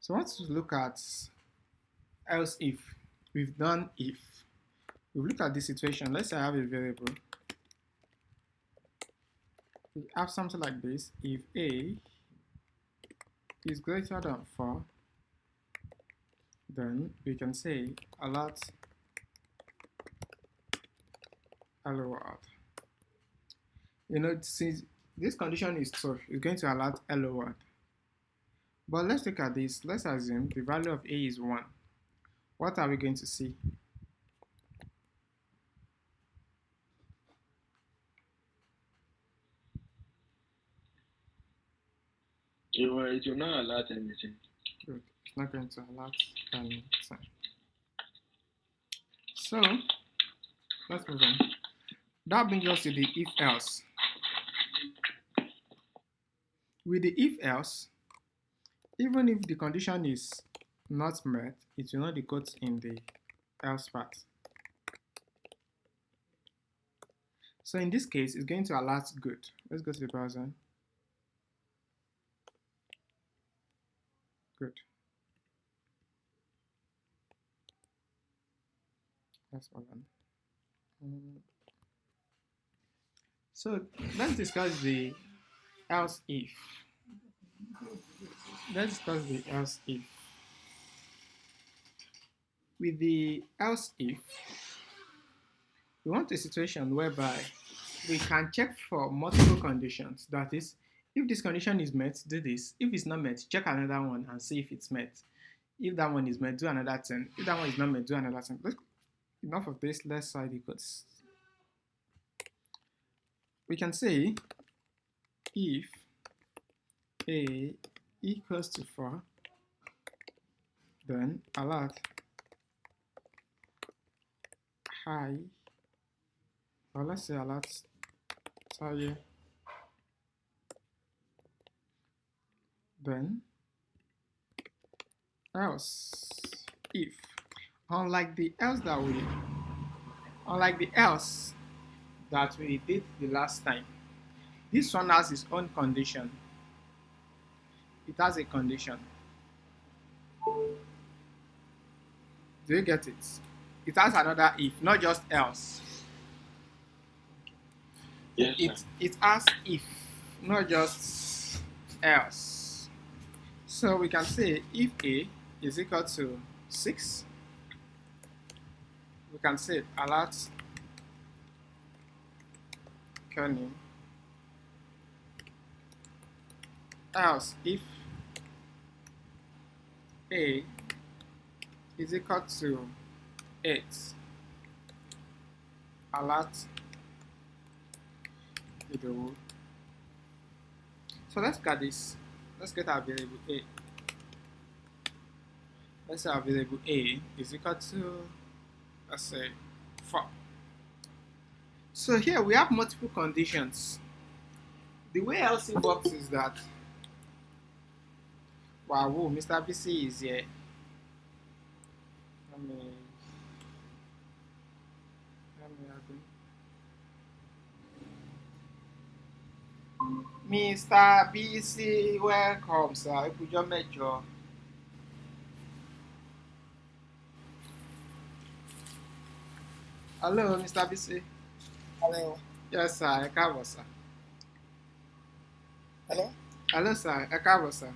So I want to look at else if. We've done if. We've looked at this situation. Let's say I have a variable. We have something like this. If a is greater than 4, then we can say alert hello world. Since this condition is true, it's going to alert hello world. But let's look at this. Let's assume the value of a is 1. What are we going to see? It will not alert anything. Good. It's not going to alert anything. So let's move on. That brings us to the if else. With the if else, even if the condition is not met, it will not decode in the else part. So in this case, it's going to alert good. Let's go to the browser. Good. That's all done. So let's discuss the else if. Let's discuss the else if. With the else if, we want a situation whereby we can check for multiple conditions. That is, if this condition is met, do this. If it's not met, check another one and see if it's met. If that one is met, do another thing. If that one is not met, do another thing. Enough of this, let's write the codes. We can say if a equals to 4, then alert high, or let's say alert higher, then else if. Unlike the else that we did the last time, this one has its own condition. It has a condition. Do you get it? It has another if, not just else. Yes, it has if, not just else. So we can say if a is equal to 6, we can say alert kernel else if a is equal to 8, alert video. So let's get this. Let's get our variable a. Let's say our variable a is equal to, let's say, 4. So here we have multiple conditions. The way else it works is that, wow, Mr. BC is here. Let me Mr. BC, welcome, sir. Ìkújọ́ mẹ́jọ. Hello, Mr. BC. Hello. Yes, sir. Ẹ káàbọ̀, sir. Hello. Hello, sir. Ẹ káàbọ̀, sir.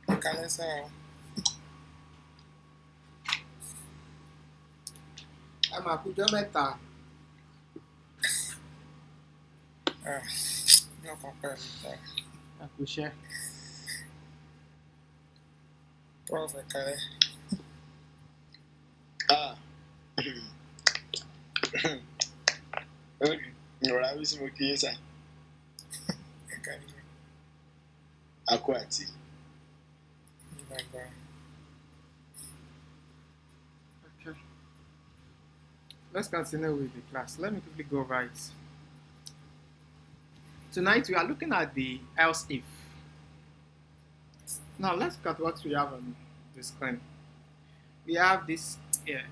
Ẹ káalẹ́ sir. Ẹ máa kújọ́ mẹ́ta. Ní ọkàn pẹ̀lú sir. Ẹ kú iṣẹ́. Prof ẹ káalẹ́. ìrora wí sí mo kí yín sà. Ẹ káalẹ́. Akó àti. Ìgbàgbọ́. Okay. Let's continue with the class. Let me quickly go over it. Tonight we are looking at the else if. Now let's look at what we have on the screen. We have this here.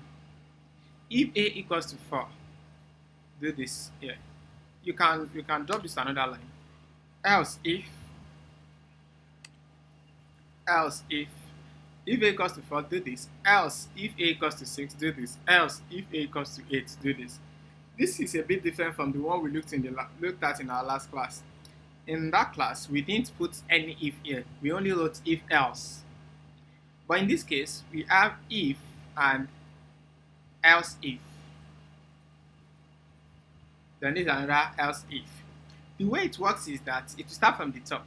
If a equals to 4, do this here. You can drop this to another line. Else if else if a equals to 4, do this. Else if a equals to 6, do this. Else if a equals to 8, do this. This is a bit different from the one we looked at in our last class. In that class, we didn't put any if here. We only wrote if else. But in this case, we have if and else if. Then there's another else if. The way it works is that if you start from the top,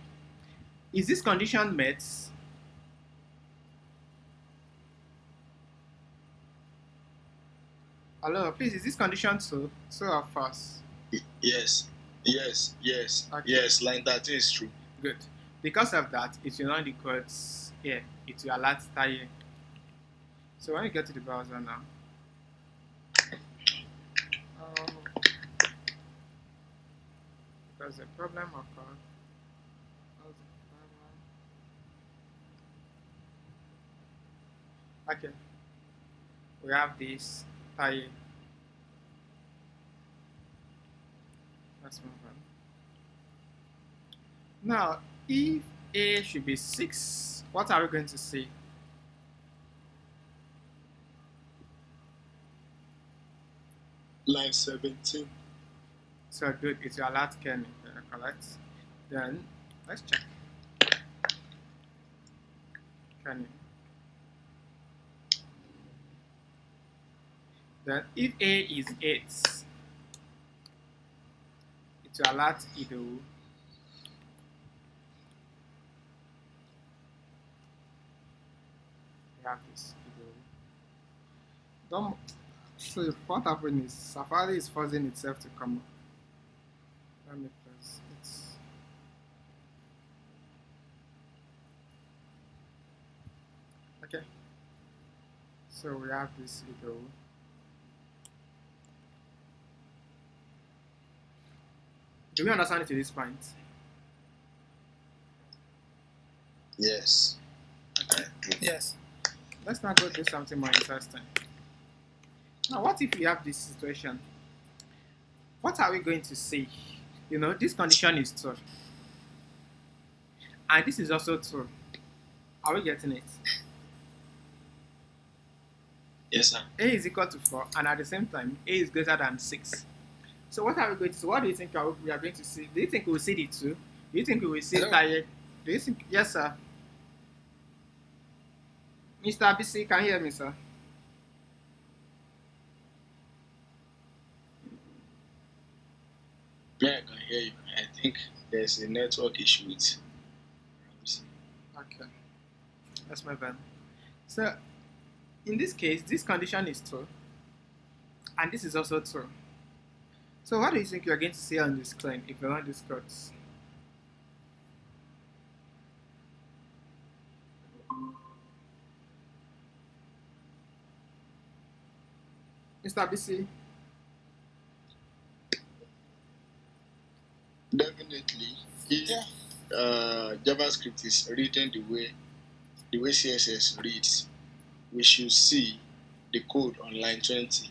is this condition met? Hello, please, is this condition true? True or false? Yes. Okay. Yes, line 13 is true. Good. Because of that, it will not equal here. It will alert here. So when you get to the browser now, because the problem occurred. Okay. We have this tie. Let's move on. Now, if A should be 6, what are we going to see? Line 17. So good, it will alert Kenny, correct? Then, let's check. Kenny. Then, if A is 8, it will alert Ido. We have this Ido. Don't. So what happened is Safari is forcing itself to come up. Let me press it. Okay. So we have this Ido. Do we understand it to this point? Yes. Okay. Yes. Let's now go do something more interesting. Now, what if we have this situation? What are we going to see? You know, this condition is true. And this is also true. Are we getting it? Yes, sir. A is equal to 4, and at the same time, A is greater than 6. So what are we going to see? What do you think we are going to see? Do you think we will see the 2? Do you think we will see Hello? tired? Do you think? Yes, sir. Mr. BC, can you hear me, sir? Yeah, I can hear you. I think there's a network issue with. Okay. That's my bad. So, in this case, this condition is true. And this is also true. So what do you think you're going to see on the screen if you run this code? Mr. BC? Definitely, if JavaScript is written the way CSS reads, we should see the code on line 20.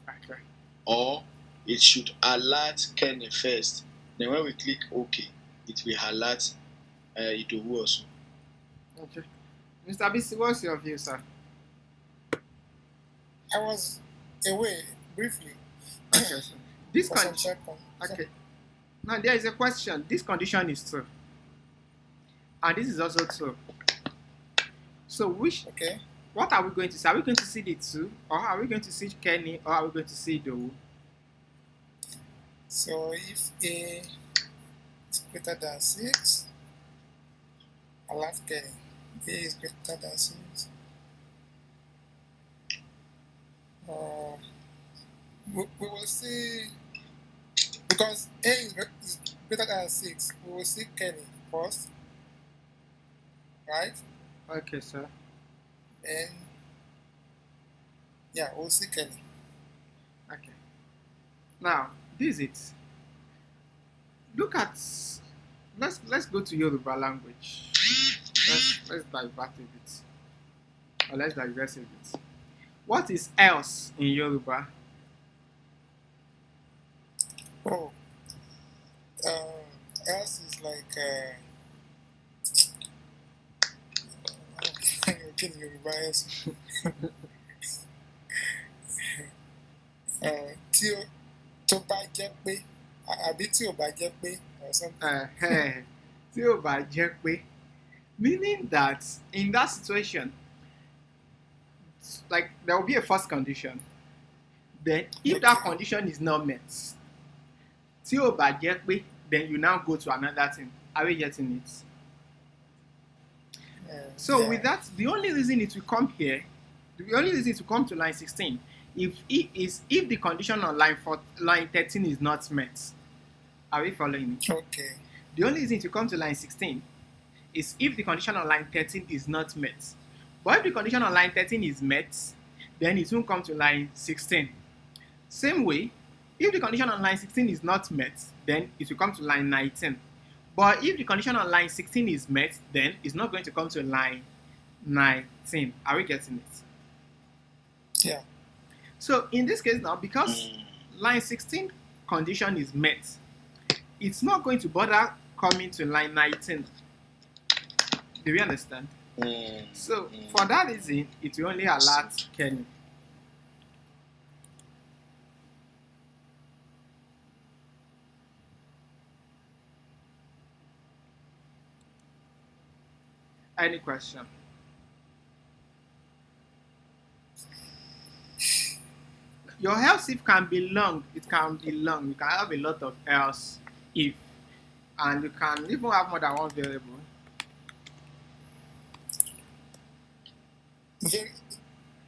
Okay. Or it should alert Kenny first. Then when we click OK, it will alert Idowu also. Okay. Mr. BC, what's your view, sir? I was away briefly Okay, sir. This for some condition. seconds. Okay. Now there is a question. This condition is true. And this is also true. So Okay. what are we going to see? Are we going to see the 2? Or are we going to see Kenny? Or are we going to see Idowu? So if A is greater than 6, alert Kenny. A is greater than 6. We will see, because A is greater than 6, we will see Kenny first, right? Okay, sir. And yeah, we'll see Kenny. Okay. Now, this is it. Look at. Let's go to Yoruba language. Let's divert a bit. Or let's digress a bit. What is else in Yoruba? Oh, else is like kí ni Yorùbá yẹn sọ? Tí ó tó bá jẹ́ pé àbí tí ò bá jẹ́ pé or something. Tí ò bá jẹ́ pé, meaning that in that situation, like there will be a first condition. Then, if that Okay. condition is not met, tí ò bá jẹ́ pé, then you now go to another thing. Are we getting it? So Yeah. with that, the only reason it will come here, the only reason it will come to line 16, if the condition on line 13 is not met. Are we following me? Okay. The only reason it will come to line 16 is if the condition on line 13 is not met. But if the condition on line 13 is met, then it won't come to line 16. Same way, if the condition on line 16 is not met, then it will come to line 19. But if the condition on line 16 is met, then it's not going to come to line 19. Are we getting it? Yeah. So in this case now, because line 16 condition is met, it's not going to bother coming to line 19. Do you understand? So for that reason, it will only alert Kenny. Any question? Your else if can be long. It can be long. You can have a lot of else if, and you can even have more than one variable.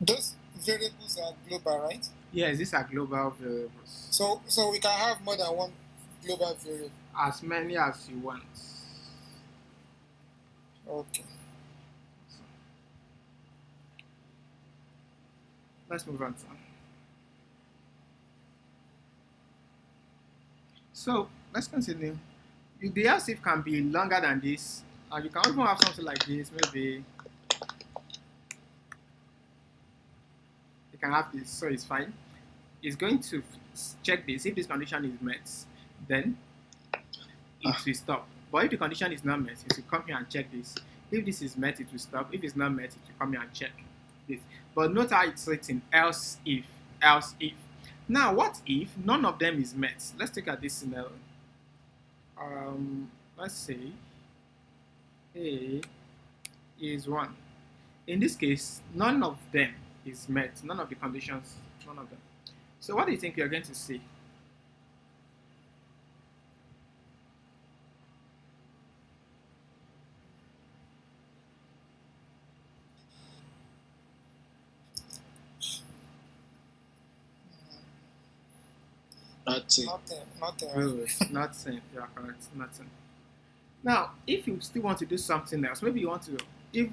Those variables are global, right? Yes, these are global variables. So we can have more than one global variable. As many as you want. Okay. Let's move on. So let's continue. The else if can be longer than this, and you can even have something like this. Maybe you can have this, so it's fine. It's going to check this. If this condition is met, then it will stop. But if the condition is not met, it will come here and check this. If this is met, it will stop. If it's not met, it will come here and check this. But note how it's written, else if, else if. Now, what if none of them is met? Let's take at this scenario. Let's say A is 1. In this case, none of them is met. None of the conditions, none of them. So what do you think you're going to see? Nothing. Nothing. Good. Nothing. You are correct. Nothing. Now, if you still want to do something else, maybe you want to, if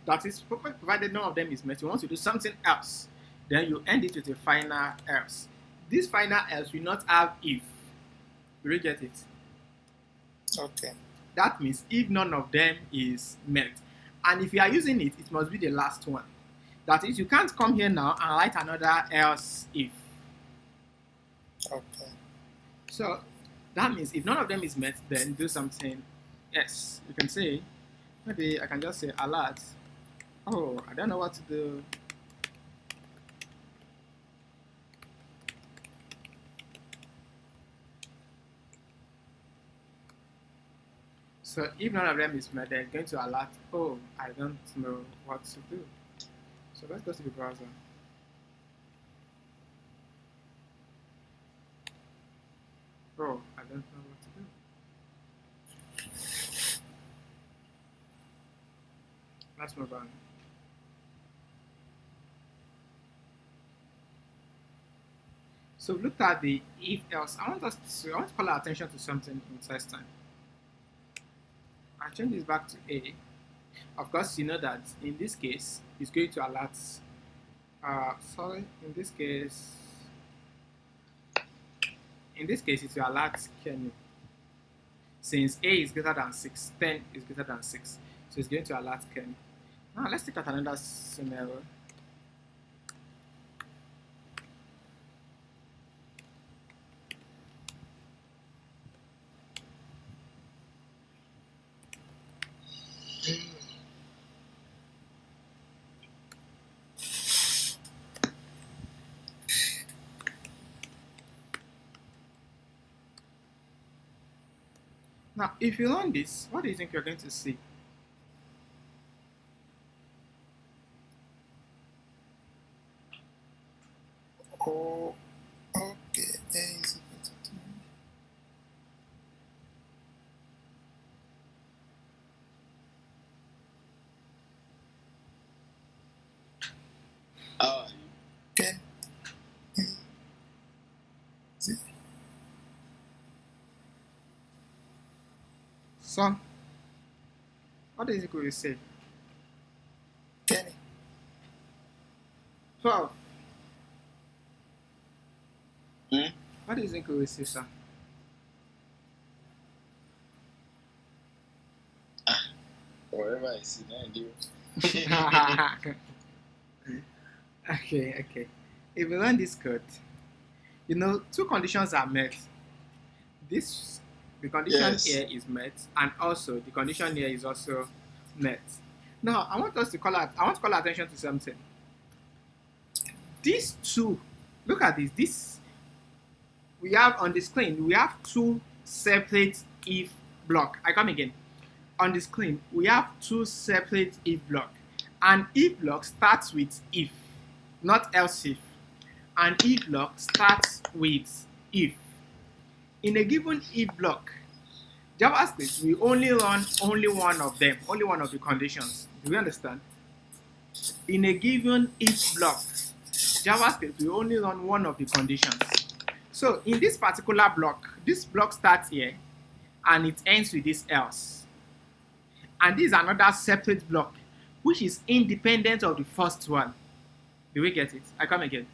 that is provided none of them is met, you want to do something else, then you end it with a final else. This final else will not have if. Do you get it? Okay. That means if none of them is met. And if you are using it, it must be the last one. That is, you can't come here now and write another else if. Okay. So that means if none of them is met, then do something else. You can say, maybe I can just say alert. Oh, I don't know what to do. So if none of them is met, then it's going to alert, oh, I don't know what to do. So let's go to the browser. Oh, I don't know what to do. Let's move on. So we've looked at the if else. I want to call our attention to something in test time. I change this back to A. Of course, you know that in this case, it's going to alert. In this case, it will alert Kenny. Since A is greater than 6, 10 is greater than 6. So it's going to alert Kenny. Now let's take out another scenario. Now, if you learn this, what do you think you're going to see? Oh, okay. A is equal to 2. How are you? 10 is So, what do you think we will say? 10. 12. Hmm? What do you think we will say, sir? Whatever I see, now I do. Okay. If you learn this code, you know two conditions are met. The condition Yes. here is met, and also the condition here is also met. Now I want to call attention to something. These two, look at this. This we have on the screen. We have two separate if block. I come again. On the screen, we have two separate if block. An if block starts with if, not else if. An if block starts with if. In a given if block, JavaScript will only run only one of them, only one of the conditions. Do you understand? In a given if block, JavaScript will only run one of the conditions. So in this particular block, this block starts here and it ends with this else. And this is another separate block, which is independent of the first one. Do we get it? I come again.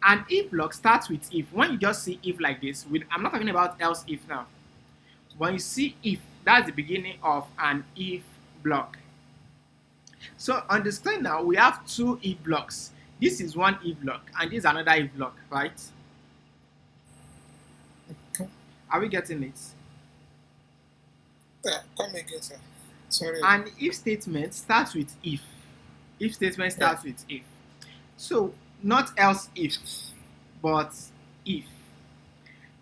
An if block starts with if. When you just see if like this, I'm not talking about else if now. When you see if, that's the beginning of an if block. So on the screen now, we have two if blocks. This is one if block, and this is another if block, right? Okay. Are we getting it? Come again, sir. Sorry. An if statement starts with if. If statement starts with if. So not else if, but if.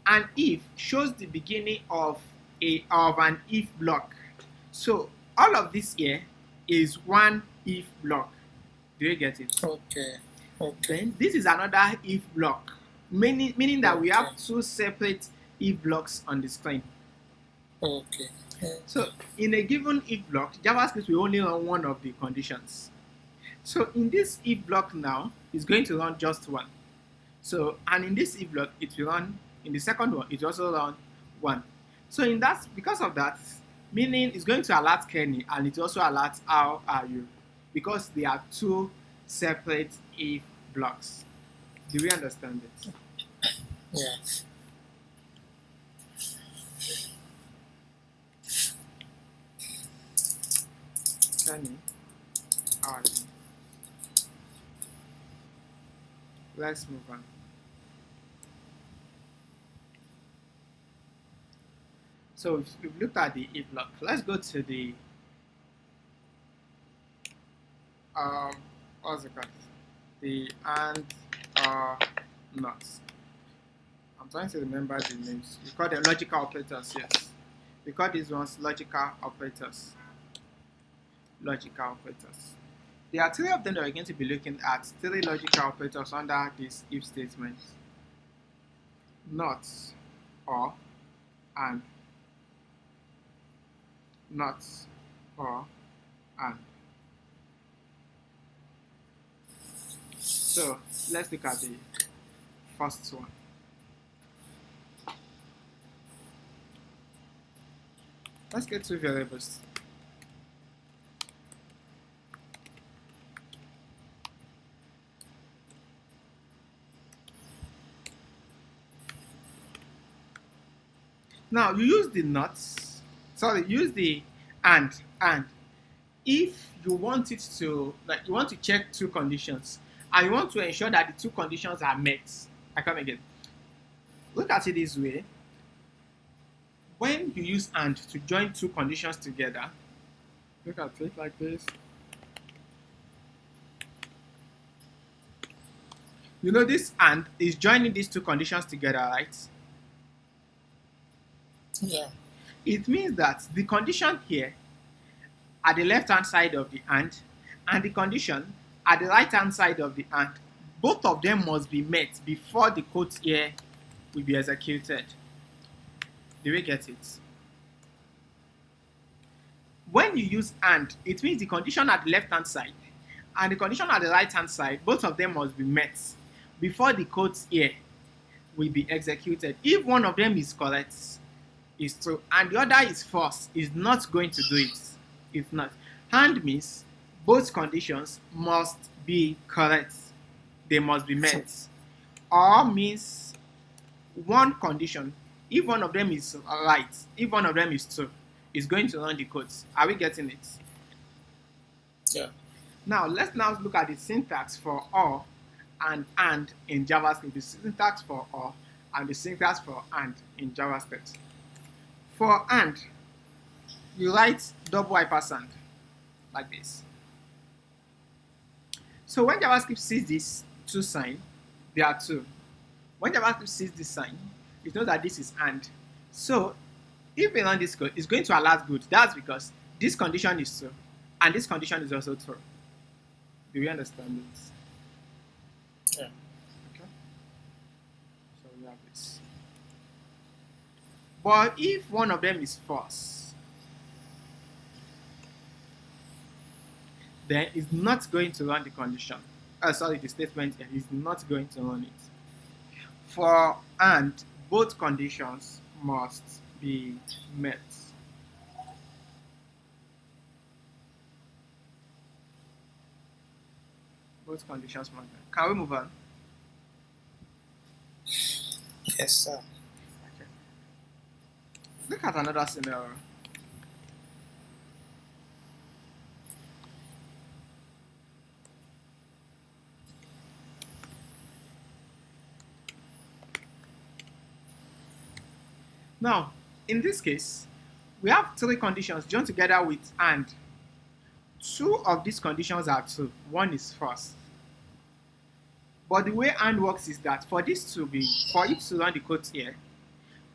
An if shows the beginning of an if block. So all of this here is one if block. Do you get it? Okay. Then this is another if block, meaning that we have two separate if blocks on the screen. Okay. So in a given if block, JavaScript will only run one of the conditions. So in this if block now, it's going to run just one. So, and in this if block, it will run, in the second one, it will also run one. So in that, because of that, meaning it's going to alert Kenny and it also alerts how are you, because they are two separate if blocks. Do we understand it? Yeah. Kenny, how are you? Let's move on. So we've looked at the if block. Let's go to the what's it called? The and or not. I'm trying to remember the names. We call them logical operators, yes. We call these ones logical operators. Logical operators. There are three of them that we're going to be looking at. Three logical operators under this if statement. Not, or, and. Not, or, and. So let's look at the first one. Let's get two variables. Now you use the nuts, use the and. If you want it to, you want to check two conditions, and you want to ensure that the two conditions are met. I come again. Look at it this way. When you use and to join two conditions together, look at it like this. You know this and is joining these two conditions together, right? Yeah. It means that the condition here at the left hand side of the and the condition at the right hand side of the both of them must be met before the code here will be executed. Do we get it? When you use and, it means the condition at the left hand side and the condition at the right hand side, both of them must be met before the code here will be executed. If one of them is correct, is true, and the other is false, is not going to do it. If not, and means both conditions must be correct. They must be met. Or means one condition, if one of them is right, if one of them is true, is going to run the codes. Are we getting it? Yeah. Now let's look at the syntax for or and in JavaScript. The syntax for or and the syntax for and in JavaScript. For and, you write double ampersand like this. So when JavaScript sees this two sign, there are two. When JavaScript sees this sign, it knows that this is and. So if we run this code, it's going to alert good. That's because this condition is true, and this condition is also true. Do we understand it? Yeah. Okay. So we have this. But if one of them is false, then it's not going to run the condition. The statement here is not going to run it. For and, both conditions must be met. Both conditions must be met. Can we move on? Yes, sir. Okay. Look at another scenario. Now, in this case, we have three conditions joined together with and. Two of these conditions are true, one is false. But the way and works is that for it to run the code here,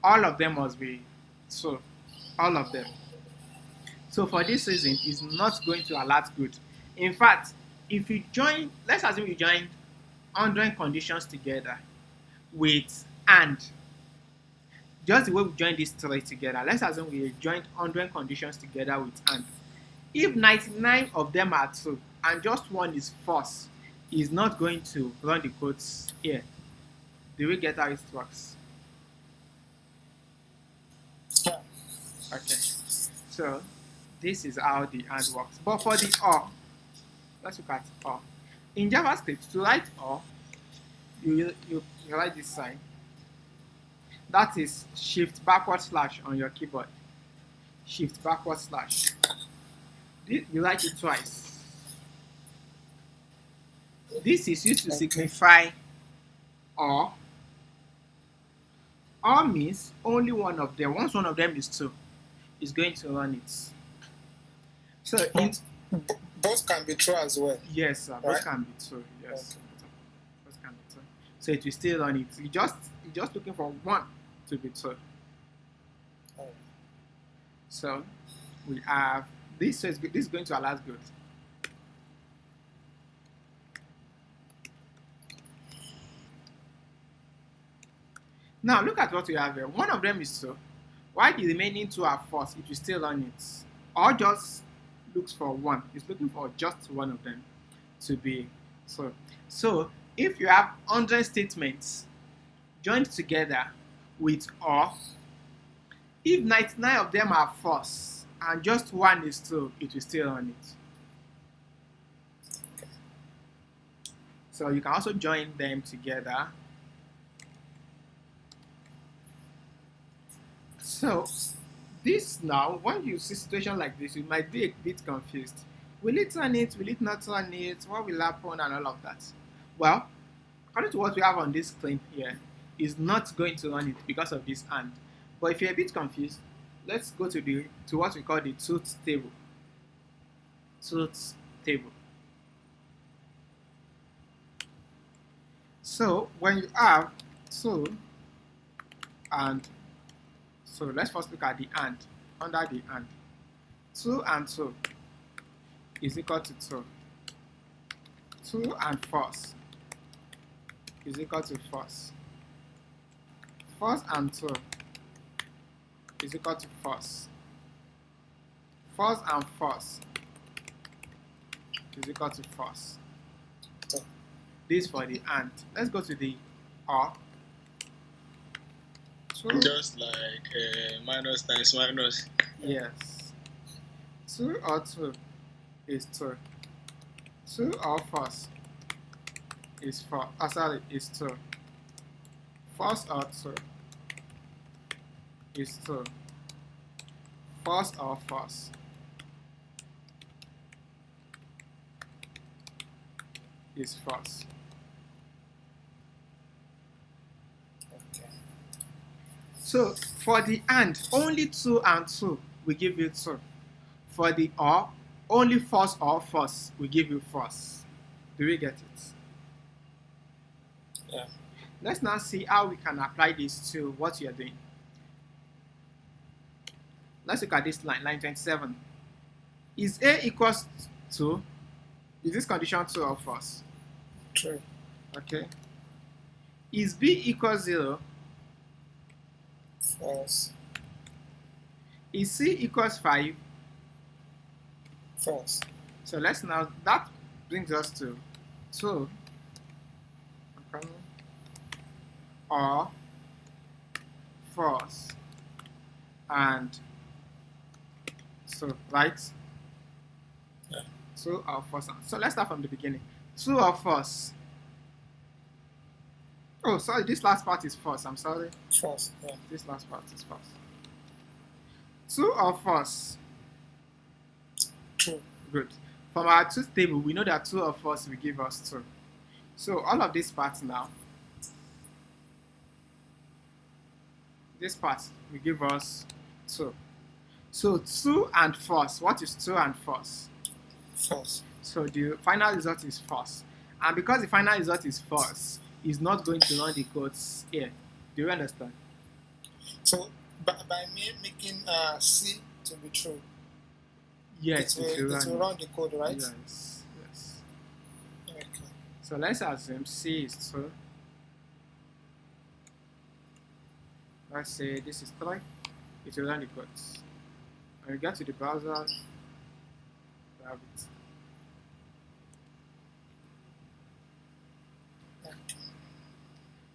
all of them must be true. All of them. So for this reason, it's not going to alert good. In fact, if you join, let's assume you join 100 conditions together with and. Just the way we join these three together, let's assume we joined 100 conditions together with and. If 99 of them are true and just one is false, is not going to run the codes here. Do we get how it works? Yeah. Okay. So this is how the and works. But for the or, let's look at or. In JavaScript, to write or, you write this sign. That is shift backward slash on your keyboard. Shift backward slash. You write it twice. This is used to signify or. Or means only one of them. Once one of them is true, is going to run it. So Both can be true as well. yes, sir, both Right? can be true. Yes, Okay. both can be true. So it will still run it. You're just looking for one to be true. Oh. So we have this. So this is going to alert good. Now look at what we have here. One of them is true. While the remaining two are false, it will still run it. Or just looks for one. It's looking for just one of them to be true. So if you have 100 statements joined together with or, if 99 of them are false and just one is true, it will still run it. So you can also join them together. So this now, when you see a situation like this, you might be a bit confused. Will it run it? Will it not run it? What will happen and all of that? Well, according to what we have on this screen here, is not going to run it because of this and. But if you're a bit confused, let's go to what we call the truth table. Truth table. So when you have true and so let's first look at the and. under the and. 2 and 2 is equal to 2. 2 and false is equal to false. False and 2 is equal to false. False and false is equal to false. This for the and. Let's go to the or. 2, Just like minus times minus. yes. 2 or 2 is 2. 2 or false is 4. Oh, sorry, is 2. False or 2 is 2. False or false is false. Okay. So for the and, only 2 and 2 will give you 2. For the or, only false or false will give you false. Do we get it? Yeah. Let's now see how we can apply this to what you're doing. Let's look at this line 27. Is A equals to, is this condition true or false? True. Okay. Is B equals 0? False. Is C equals 5? False. So let's now, that brings us to 2 or false and so, right? Yeah. 2 or false. So let's start from the beginning. 2 or false. Oh, sorry, this last part is false. I'm sorry. False. Yeah. This last part is false. 2 or false. True. Good. From our truth table, we know that 2 or false will give us 2. So all of these parts now, this part will give us 2. So 2 and false. What is 2 and false? False. So the final result is false. And because the final result is false, it's not going to run the codes here. Do you understand? So by me making C to be true, Yes, it will run the code, right? Yes, yes. Okay. So let's assume C is 2. Let's say this is 3. It will run the codes. When we get to the browser, we have it.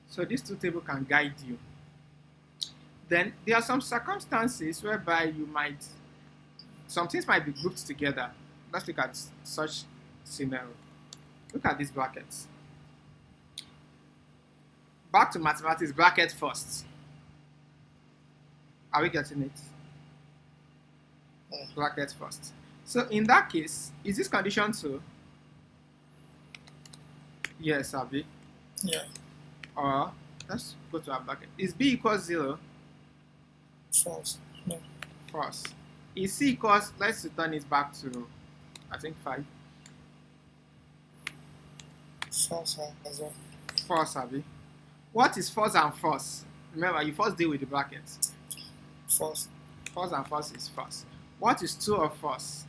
So these two tables can guide you. Then there are some circumstances whereby you might, some things might be grouped together. Let's look at such scenario. Look at these brackets. Back to mathematics, bracket first. Are we getting it? Bracket first. So in that case, is this condition true? Yes, Abi. Yeah. Or let's go to our bracket. Is B equals 0? False. No. False. Is C equals, let's return it back to, I think 5. False as well. False, Abi. What is false and false? Remember, you first deal with the brackets. False. False and false is false. What is true or false?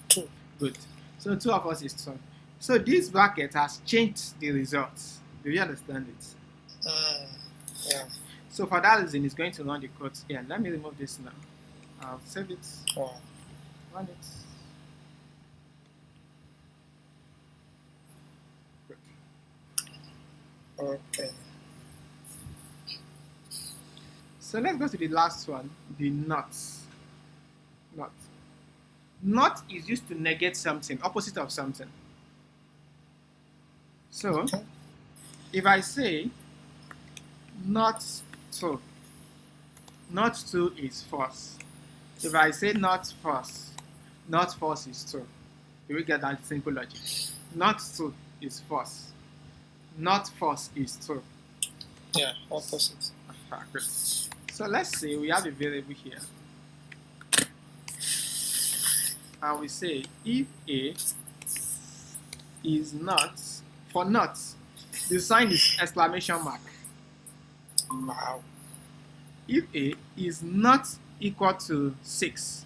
True. Good. So true or false is true. So this bracket has changed the results. Do you understand it? Yeah. So for that reason, it's going to run the code here. Let me remove this now. I'll save it. Wow. Run it. Good. Okay. So let's go to the last one, the not. Not. Not is used to negate something, opposite of something. So, Okay. if I say not 2, not 2 is false. If I say not false is true. Do we get that simple logic? Not 2 is false. Not false is true. Yeah. Opposite. Good. So let's say we have a variable here. And we say if A is not, for not, the sign is exclamation mark. Wow. if A is not equal to 6,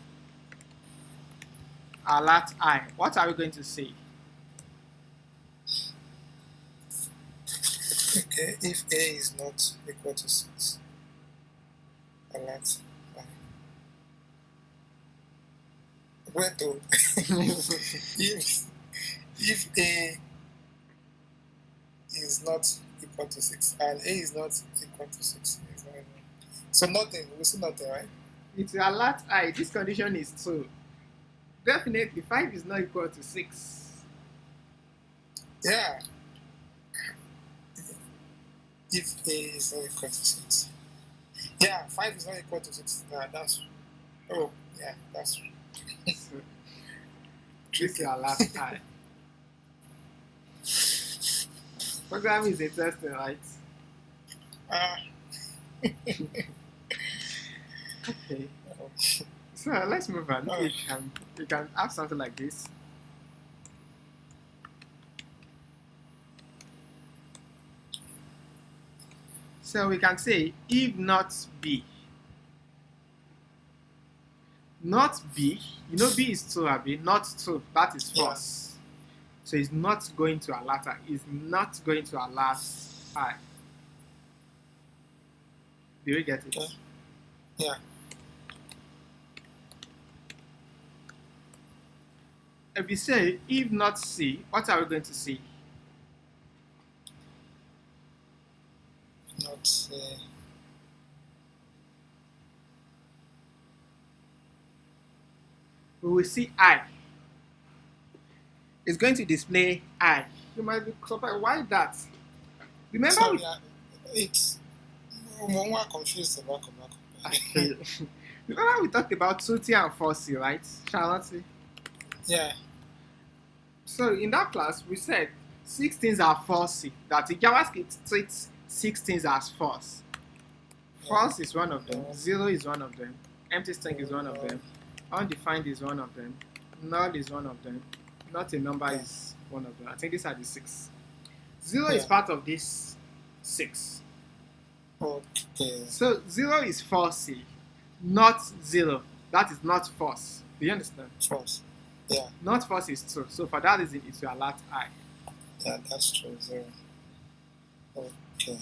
alert I, what are we going to say? Okay, if A is not equal to 6, alert I. Wait, though. if A is not equal to 6 and A is not equal to 6, it's not even- so nothing, we see nothing, right? It's alert I. This condition is true. Definitely 5 is not equal to 6. Yeah. If A is not equal to 6. Yeah, 5 is not equal to 6. Nah, that's. Oh, yeah, that's. So, this is alert I. Programming is interesting, right? Ah. Okay. So let's move on. You can have something like this. So we can say if not B. Not B. You know B is 2, Abi. Not 2. That is Yeah. false. So it's not going to alert I. It's not going to alert I. Do you get it? Okay. Yeah. If we say if not C, what are we going to see? Not. We will see I. It's going to display I. You might be surprised. Why that? Remember Sorry, we it's. I'm more confused about. Okay. Remember we talked about 2T and 4C, right, Charlotte? Yeah. So in that class, we said 6 things are false. That in JavaScript treats 6 things as false. False is one of them. 0 is one of them. Empty string is one of them. Undefined is one of them. Null is one of them. Not a number is one of them. I think these are the 6. 0 is Yeah. part of this 6. Okay. So 0 is false, not 0. That is not false. Do you understand? False. Yeah. Not false is true. So for that reason, it will alert I. Yeah, that's true. 0. Okay.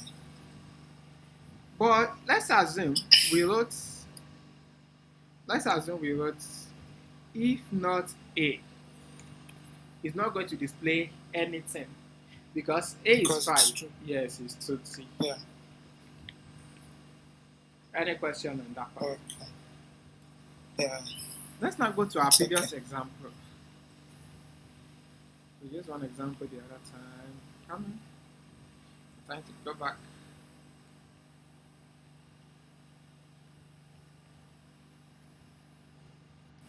But let's assume we wrote if not A. It's not going to display anything because A Because is it's 5. true. Yes, it's true. C. Yeah. Any question on that part? Okay. Yeah. Let's now go to our It's previous okay. example. We used one example the other time. Come on. I'm trying to go back.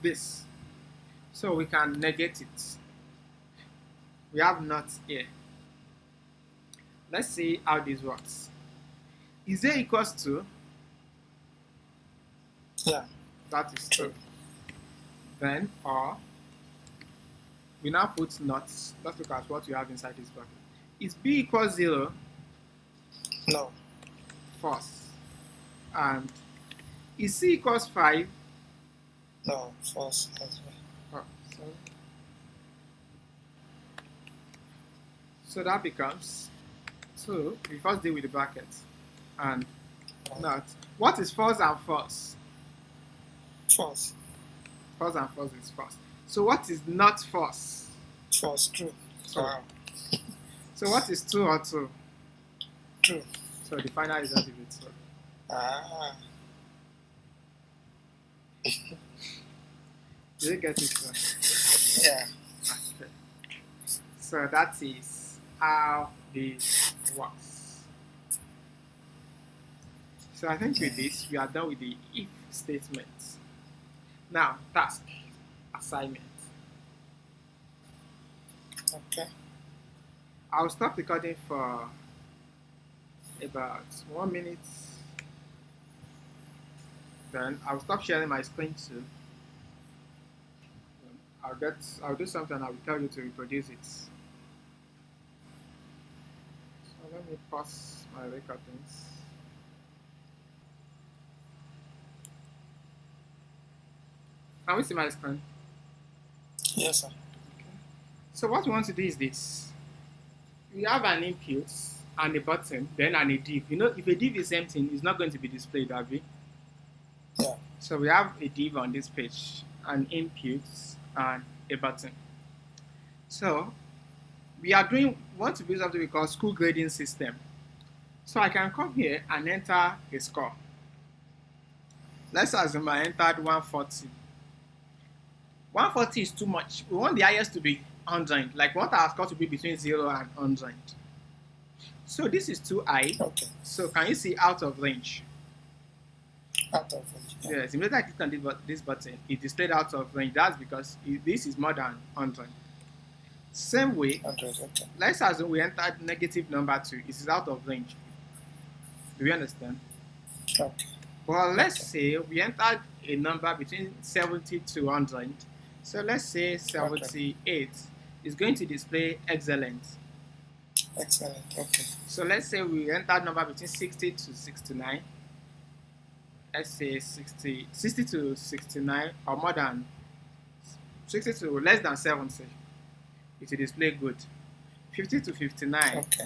This. So we can negate it. We have not here. Let's see how this works. Is A equals to? Yeah. That is true. Then, or, we now put not. Let's look at what we have inside this bucket. Is B equals 0? No. False. And is C equals 5? No. False as well. Oh, so that becomes 2. We first deal with the bracket. And not. What is false and false? False. False and false is false. So what is not false? False. True. True. Wow. So what is 2 or 2? True. So the final result is 2. Ah. Did you get it? Sir? Yeah. Okay. So that is how this works. So I think with this, we are done with the if statement. Now, task, assignment. Okay. I'll stop recording for about 1 minute. Then I'll stop sharing my screen too. I'll do something. I will tell you to reproduce it. So let me pause my recordings. Can we see my screen? Yes, sir. So what we want to do is this. We have an input and a button, then and a div. You know, if a div is empty, it's not going to be displayed, Abby. Yeah. So we have a div on this page, an input and a button. So we are doing want to build something we call school grading system. So I can come here and enter a score. Let's assume I entered 140. 140 is too much. We want the highest to be 100. Like we want our score to be between 0 and 100. So this is too high. Okay. So can you see out of range? Out of range. Yeah. Yes, immediately I click on this button, it displayed out of range. That's because this is more than 100. Same way, 100. Okay. let's assume we entered negative number 2. It is out of range. Do you understand? Okay. Well, let's say we entered a number between 70 to 100. So let's say 78 is going to display excellent. Excellent. Okay. So let's say we entered number between 60 to 69. Let's say 60 to 69 or more than 60 to less than 70. It will display good. 50 to 59. Okay.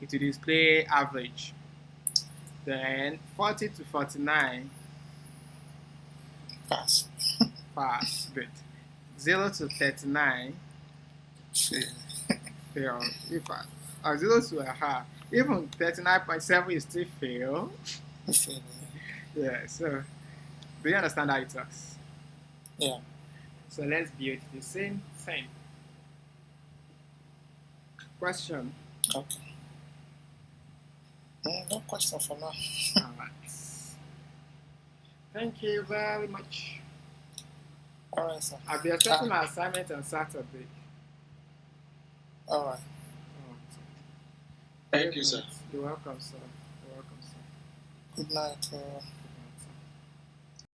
It will display average. Then 40 to 49. Pass. Pass. Good. 0 to 39. Fail. Fail. Or 0 to even 39.7 is still fail. Fail. Yeah, so do you understand how it works? Yeah. So let's build the same thing. Question. Okay. No question for now. Alright. Thank you very much. Alright, sir. I'll be expecting my assignment on Saturday. Alright. Thank you, sir. You're welcome, sir. You're welcome, sir. Good night.